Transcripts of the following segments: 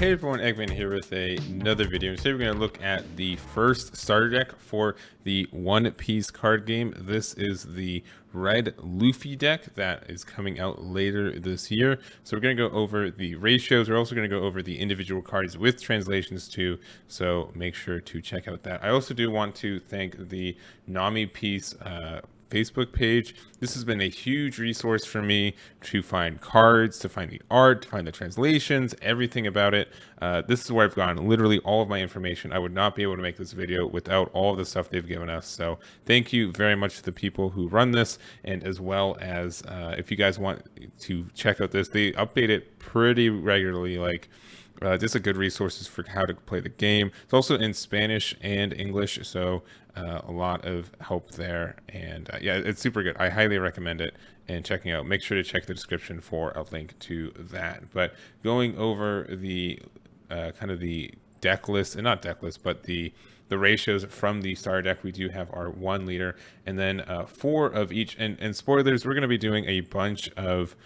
Hey everyone, Eggman here with another video. Today we're going to look at the first starter deck for the One Piece card game. This is the red Luffy deck that is coming out later this year. So we're going to go over the ratios. We're also going to go over the individual cards with translations too. So make sure to check out that. I also do want to thank the Nami Piece Facebook page. This has been a huge resource for me to find cards, to find the art, to find the translations, everything about it. This is where I've gotten literally all of my information. I would not be able to make this video without all of the stuff they've given us. So thank you very much to the people who run this, and as well as if you guys want to check out this, they update it pretty regularly, like just a good resources for how to play the game. It's also in Spanish and English, so a lot of help there. And yeah, it's super good. I highly recommend it and checking out. Make sure to check the description for a link to that. But going over the kind of the deck list, and not deck list, but the ratios from the starter deck, we do have our 1 leader and then 4 of each. And spoilers, we're going to be doing a bunch of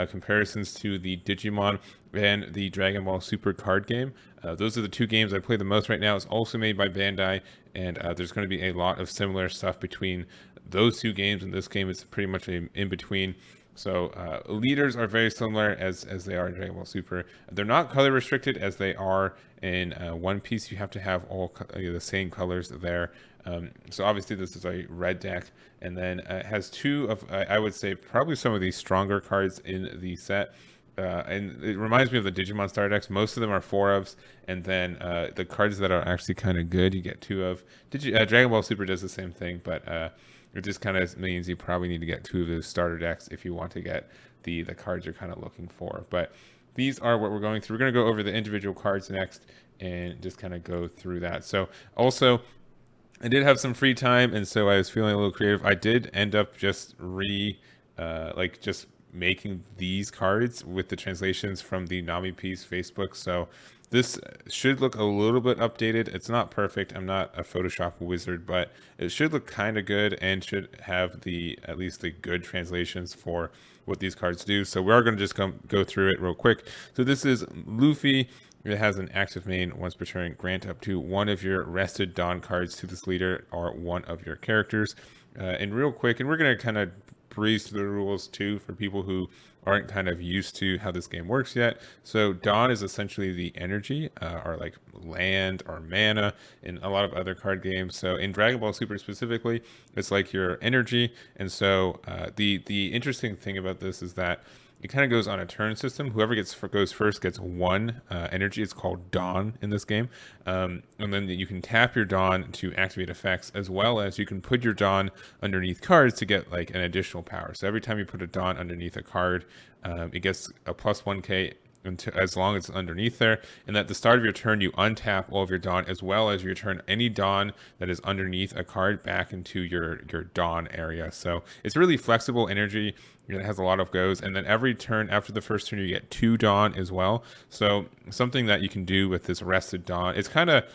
comparisons to the Digimon and the Dragon Ball Super card game. Those are the 2 games I play the most right now. It's also made by Bandai, and there's going to be a lot of similar stuff between those 2 games, and this game is pretty much in between. So leaders are very similar as they are in Dragon Ball Super. They're not color restricted as they are in One Piece. You have to have all the same colors there. So obviously this is a red deck, and then it has 2 of I would say probably some of the stronger cards in the set. And it reminds me of the Digimon starter decks. Most of them are 4-ofs, and then the cards that are actually kind of good, you get 2 of. Dragon Ball Super does the same thing, but it just kind of means you probably need to get 2 of those starter decks if you want to get the cards you're kind of looking for. But these are what we're going through. We're going to go over the individual cards next and just kind of go through that. So also, I did have some free time, and so I was feeling a little creative. I did end up just just making these cards with the translations from the Nami Piece Facebook. So this should look a little bit updated. It's not perfect. I'm not a Photoshop wizard, but it should look kind of good and should have at least the good translations for what these cards do. So we are going to just go through it real quick. So this is Luffy. It has an active main. Once per turn, grant up to 1 of your rested Dawn cards to this leader or 1 of your characters. And real quick, and we're going to kind of breeze through the rules too for people who aren't kind of used to how this game works yet. So Dawn is essentially the energy or like land or mana in a lot of other card games. So in Dragon Ball Super specifically, it's like your energy. And so the interesting thing about this is that it kind of goes on a turn system. Whoever goes first gets 1 energy. It's called Dawn in this game. And then you can tap your Dawn to activate effects, as well as you can put your Dawn underneath cards to get like an additional power. So every time you put a Dawn underneath a card, it gets a plus 1k as long as it's underneath there. And at the start of your turn, you untap all of your Dawn, as well as you return any Dawn that is underneath a card back into your Dawn area. So it's really flexible energy. It has a lot of goes, and then every turn after the first turn you get 2 Dawn as well. So something that you can do with this rested Dawn, it's kind of,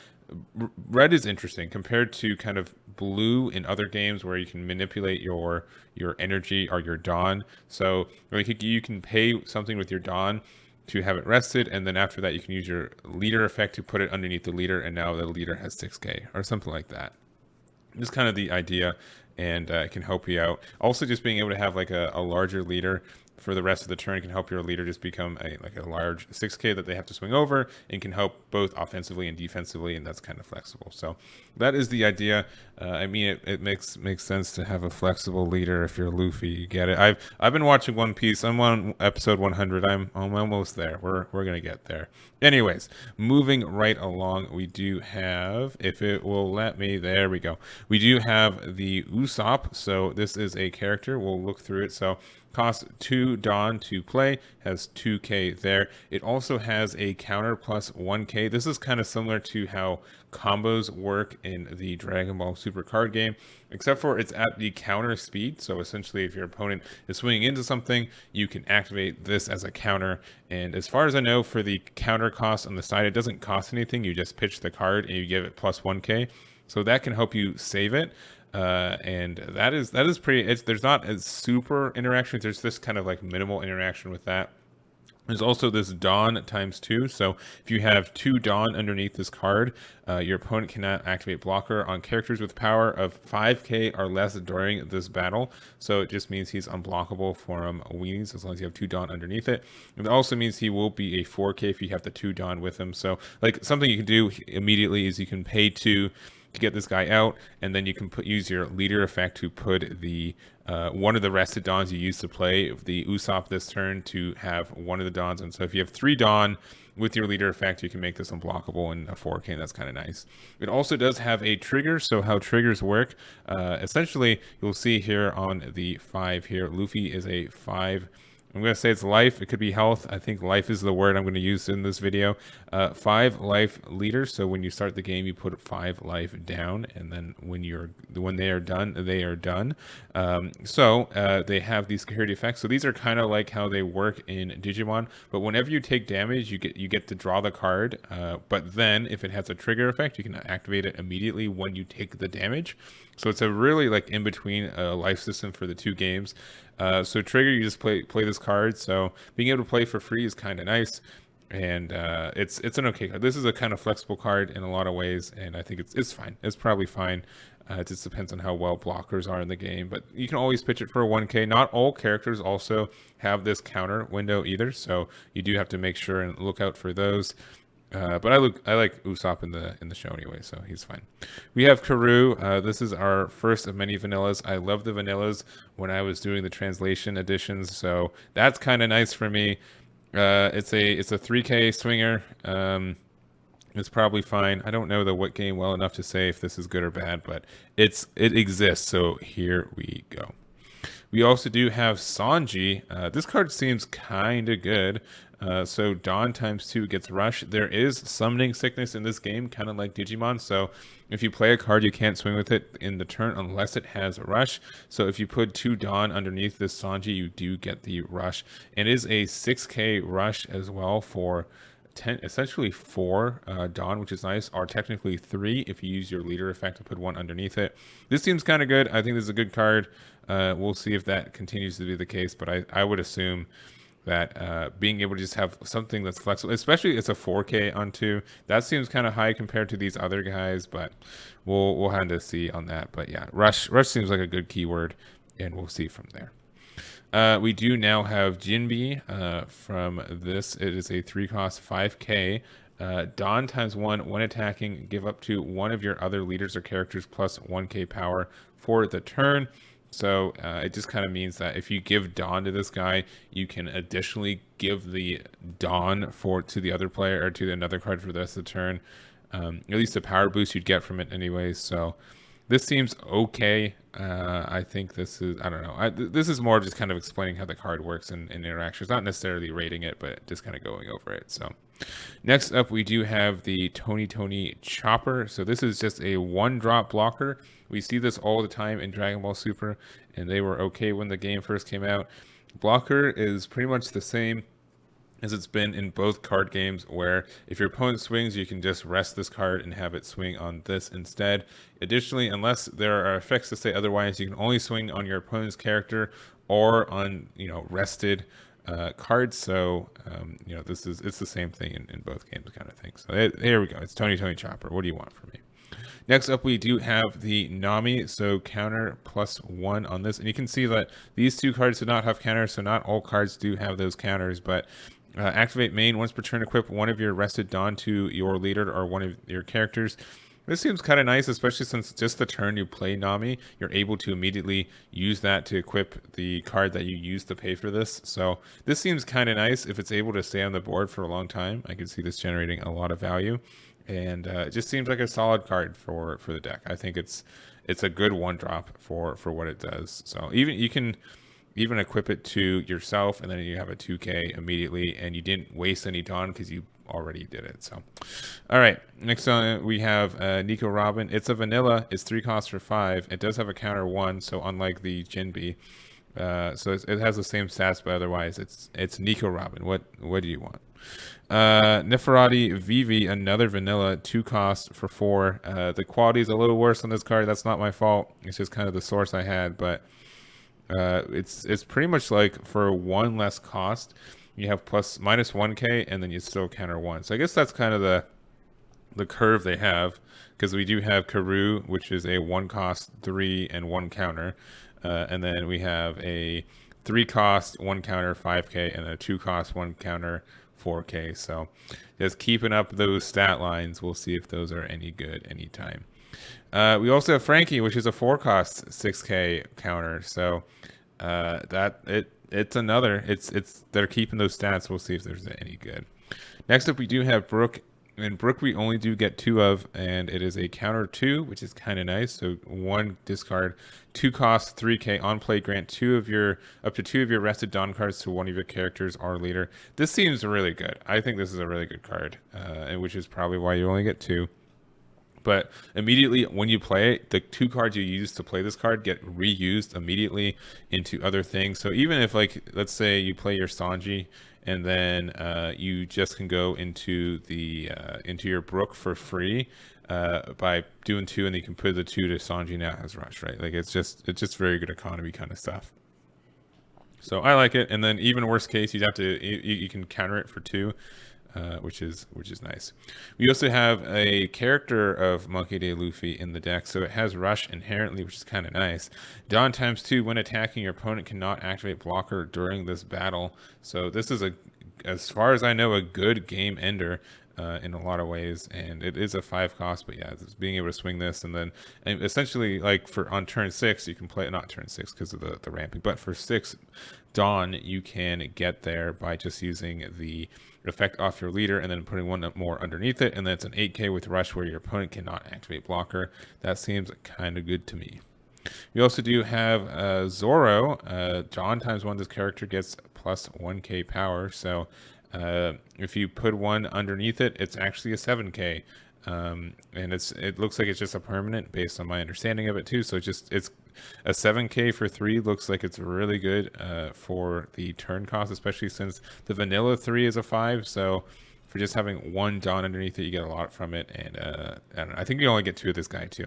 red is interesting compared to kind of blue in other games where you can manipulate your energy or your Dawn. So like you can pay something with your Dawn to have it rested, and then after that you can use your leader effect to put it underneath the leader, and now the leader has 6k or something like that. Just kind of the idea, and it can help you out. Also, just being able to have like a larger leader for the rest of the turn can help your leader just become a large 6k that they have to swing over, and can help both offensively and defensively, and that's kind of flexible. So that is the idea. I mean, it makes sense to have a flexible leader if you're Luffy. You get it. I've been watching One Piece. I'm on episode 100. I'm almost there. We're gonna get there. Anyways, moving right along, we do have, if it will let me, there we go. We do have the Usopp. So this is a character. We'll look through it. So costs 2 Dawn to play, has 2k there. It also has a counter plus 1k. This is kind of similar to how combos work in the Dragon Ball Super card game, except for it's at the counter speed. So essentially, if your opponent is swinging into something, you can activate this as a counter. And as far as I know, for the counter cost on the side, it doesn't cost anything. You just pitch the card and you give it plus 1k. So that can help you save it. And that is pretty, there's not a super interaction. There's this kind of like minimal interaction with that. There's also this Dawn ×2. So if you have 2 Dawn underneath this card, your opponent cannot activate blocker on characters with power of 5k or less during this battle. So it just means he's unblockable from weenies as long as you have 2 Dawn underneath it. It also means he will be a 4k if you have the 2 Dawn with him. So like something you can do immediately is you can pay 2 to get this guy out, and then you can use your leader effect to put the one of the rested Dawns you used to play the Usopp this turn to have one of the Dawns. And so if you have 3 Dawn with your leader effect, you can make this unblockable in a 4k, and that's kind of nice. It also does have a trigger. So how triggers work, essentially you'll see here on the 5 here, Luffy is a 5. I'm going to say it's life. It could be health. I think life is the word I'm going to use in this video. 5 life leaders. So when you start the game, you put 5 life down, and then when they are done, they are done. They have these security effects. So these are kind of like how they work in Digimon. But whenever you take damage, you get to draw the card. But then if it has a trigger effect, you can activate it immediately when you take the damage. So it's a really like in between life system for the 2 games. So trigger, you just play this card. So being able to play for free is kind of nice, and it's an okay card. This is a kind of flexible card in a lot of ways, and I think it's fine. It's probably fine. It just depends on how well blockers are in the game, but you can always pitch it for a 1k. Not all characters also have this counter window either, so you do have to make sure and look out for those. But I like Usopp in the show anyway, so he's fine. We have Kuru. This is our first of many vanillas. I love the vanillas when I was doing the translation editions, so that's kind of nice for me. It's a 3k swinger. It's probably fine. I don't know the what game well enough to say if this is good or bad, but it exists. So here we go. We also do have Sanji. This card seems kind of good. So Dawn ×2 gets Rush. There is summoning sickness in this game, kind of like Digimon. So if you play a card, you can't swing with it in the turn unless it has Rush. So if you put 2 Dawn underneath this Sanji, you do get the Rush. It is a 6k Rush as well for essentially 4 Dawn, which is nice, or technically 3 if you use your leader effect to put 1 underneath it. This seems kind of good. I think this is a good card. We'll see if that continues to be the case, but I would assume that being able to just have something that's flexible, especially it's a 4k on 2, that seems kind of high compared to these other guys, but we'll have to see on that. But yeah, rush seems like a good keyword, and we'll see from there. We do now have Jinbe from this. It is a 3-cost 5k. Dawn ×1, when attacking, give up to one of your other leaders or characters plus 1k power for the turn. So it just kind of means that if you give Dawn to this guy, you can additionally give the Dawn to the other player or to another card for the rest of the turn. At least the power boost you'd get from it anyway. So this seems okay. I think this is, I don't know. This is more just kind of explaining how the card works in interactions, not necessarily rating it, but just kind of going over it. So next up, we do have the Tony Chopper. So this is just a 1-drop blocker. We see this all the time in Dragon Ball Super, and they were okay when the game first came out. Blocker is pretty much the same as it's been in both card games, where if your opponent swings, you can just rest this card and have it swing on this instead. Additionally, unless there are effects to say otherwise, you can only swing on your opponent's character or on rested cards. So it's the same thing in both games, kind of thing. So here we go. It's Tony Chopper. What do you want from me? Next up, we do have the Nami, so counter +1 on this. And you can see that these 2 cards do not have counters, so not all cards do have those counters. But activate main, once per turn, equip one of your rested Dawn to your leader or one of your characters. This seems kind of nice, especially since just the turn you play Nami, you're able to immediately use that to equip the card that you used to pay for this. So this seems kind of nice if it's able to stay on the board for a long time. I can see this generating a lot of value. And it just seems like a solid card for the deck. I think it's a good 1-drop for what it does. So you can equip it to yourself, and then you have a 2k immediately, and you didn't waste any Dawn because you already did it. So all right, next on we have Nico Robin. It's a vanilla. It's 3 costs for 5. It does have a counter 1, so unlike the Jinbe, so it has the same stats, but otherwise it's Nico Robin. What do you want? Neferati Vivi, another vanilla, 2 costs for 4. The quality is a little worse on this card. That's not my fault. It's just kind of the source I had, but it's pretty much like for 1 less cost, you have minus 1k, and then you still counter 1. So I guess that's kind of the curve they have, because we do have Kuru, which is a 1 cost 3 and 1 counter, and then we have a 3 cost 1 counter 5k and a 2 cost 1 counter 4k. So just keeping up those stat lines. We'll see if those are any good anytime. We also have Frankie, which is a 4 cost 6k counter. So it's another. They're keeping those stats. We'll see if there's any good. Next up, we do have Brook. And Brook we only do get 2 of, and it is a counter 2, which is kind of nice. So 1 discard, 2 cost 3k on play, grant up to 2 of your rested Dawn cards to one of your characters or leader. This seems really good. I think this is a really good card, and which is probably why you only get 2. But immediately when you play it, the 2 cards you use to play this card get reused immediately into other things. So even if, like, let's say you play your Sanji, and then you just can go into your Brook for free by doing 2, and you can put the 2 to Sanji now has rush, right? Like it's just very good economy kind of stuff. So I like it. And then even worst case, you'd have to you can counter it for 2. Which is nice. We also have a character of Monkey D. Luffy in the deck, so it has rush inherently, which is kind of nice. Dawn ×2, when attacking, your opponent cannot activate blocker during this battle. So this is as far as I know, a good game ender in a lot of ways, and it is a 5 cost. But yeah, just being able to swing this, and then essentially like on turn 6, you can play not turn 6 because of the ramping, but for 6 Dawn, you can get there by just using the effect off your leader and then putting 1 more underneath it, and then it's an 8k with rush where your opponent cannot activate blocker. That seems kind of good to me. We also do have Zoro. Dawn ×1, this character gets plus 1k power, so if you put 1 underneath it, it's actually a 7k. And it looks like it's just a permanent based on my understanding of it too. So it's a 7k for 3 looks like it's really good for the turn cost, especially since the vanilla 3 is a 5. So for just having 1 Dawn underneath it, you get a lot from it. And I don't know, I think you only get 2 of this guy too.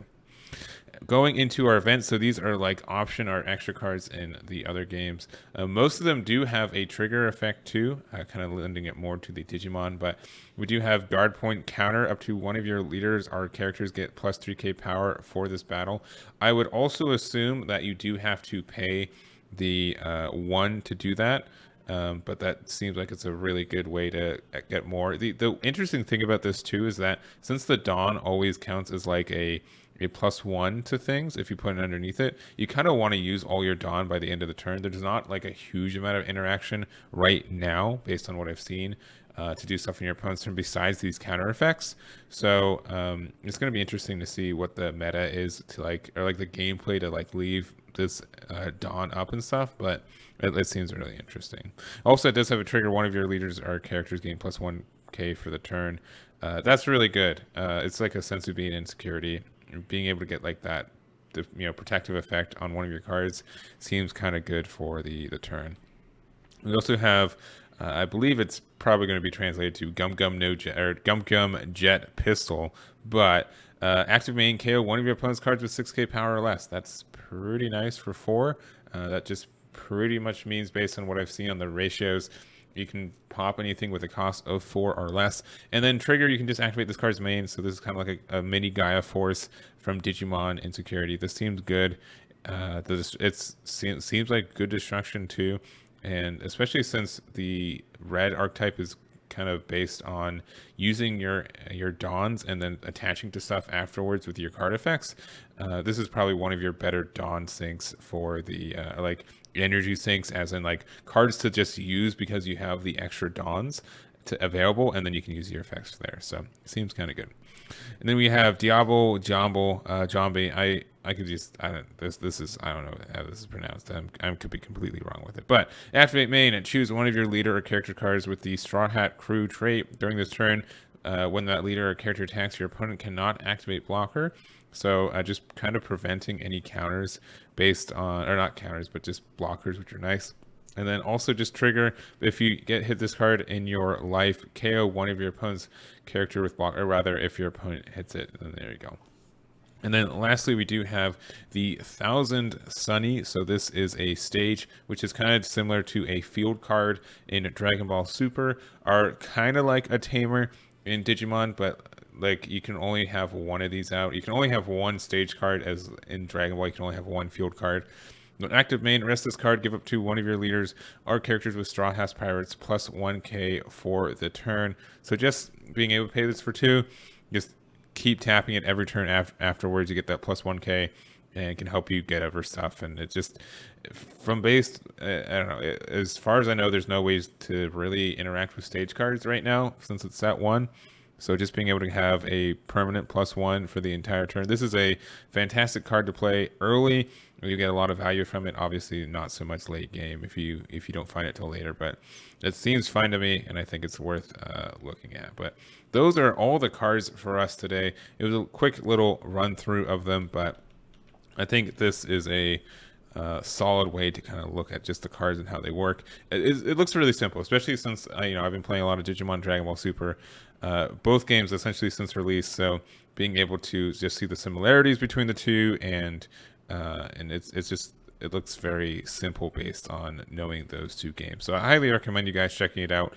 Going into our events, so these are like option or extra cards in the other games. Most of them do have a trigger effect too, kind of lending it more to the Digimon, but we do have guard point counter. Up to 1 of your leaders or characters get plus 3k power for this battle. I would also assume that you do have to pay the 1 to do that. But that seems like it's a really good way to get more. The interesting thing about this too is that since the Dawn always counts as like a +1 to things, if you put it underneath it, you kind of want to use all your Dawn by the end of the turn. There's not like a huge amount of interaction right now, based on what I've seen, to do stuff in your opponent's turn besides these counter effects. So it's going to be interesting to see what the meta is to like the gameplay to like leave this Dawn up and stuff, but it seems really interesting. Also, it does have a trigger. 1 of your leaders or characters gain plus 1k for the turn. That's really good. It's like a sense of being insecurity. Being able to get like that, protective effect on 1 of your cards seems kind of good for the turn. We also have, I believe it's probably going to be translated to Gum Gum Jet Pistol, but active main KO 1 of your opponent's cards with 6k power or less. That's pretty nice for 4. That just pretty much means, based on what I've seen on the ratios, you can pop anything with a cost of 4 or less. And then trigger, you can just activate this card's main. So this is kind of like a mini Gaia Force from Digimon Insecurity. This seems good. It seems like good destruction too. And especially since the red archetype is kind of based on using your Dawns and then attaching to stuff afterwards with your card effects. This is probably one of your better Dawn sinks for the like energy sinks, as in like cards to just use because you have the extra Dawns available, and then you can use your effects there. So it seems kind of good. And then we have Diablo Juggler. I could just, I don't know how this is pronounced. I could be completely wrong with it. But activate main and choose 1 of your leader or character cards with the Straw Hat Crew trait. During this turn, when that leader or character attacks, your opponent cannot activate blocker. So just kind of preventing any counters based on, or not counters, but just blockers, which are nice. And then also just trigger, if you hit this card in your life, KO 1 of your opponent's character with block, or rather if your opponent hits it, then there you go. And then lastly, we do have the 1000 Sunny. So this is a stage which is kind of similar to a field card in Dragon Ball Super, are kind of like a tamer in Digimon, but like you can only have one of these out. You can only have one stage card, as in Dragon Ball you can only have one field card. When active main, rest this card, give up to one of your leaders or characters with Straw Hats Pirates plus 1k for the turn. So just being able to pay this for 2, just keep tapping it every turn afterwards. You get that plus 1k and it can help you get over stuff. And it's just from base, I don't know, as far as I know, there's no ways to really interact with stage cards right now since it's set 1. So just being able to have a permanent plus 1 for the entire turn. This is a fantastic card to play early. You get a lot of value from it. Obviously not so much late game if you don't find it till later, but it seems fine to me, and I think it's worth looking at. But those are all the cards for us today. It was a quick little run through of them, but I think this is a solid way to kind of look at just the cards and how they work. It looks really simple, especially since I've been playing a lot of Digimon Dragon Ball Super, both games essentially since release. So being able to just see the similarities between the two, and it looks very simple based on knowing those two games. So I highly recommend you guys checking it out.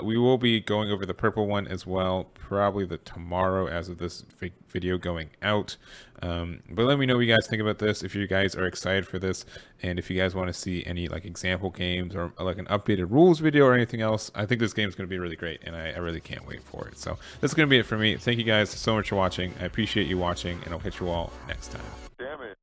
We will be going over the purple one as well, probably tomorrow as of this video going out. But let me know what you guys think about this, if you guys are excited for this, and if you guys want to see any like example games or like an updated rules video or anything else. I think this game is going to be really great, and I really can't wait for it. So that's going to be it for me. Thank you guys so much for watching. I appreciate you watching, and I'll catch you all next time. Damn it.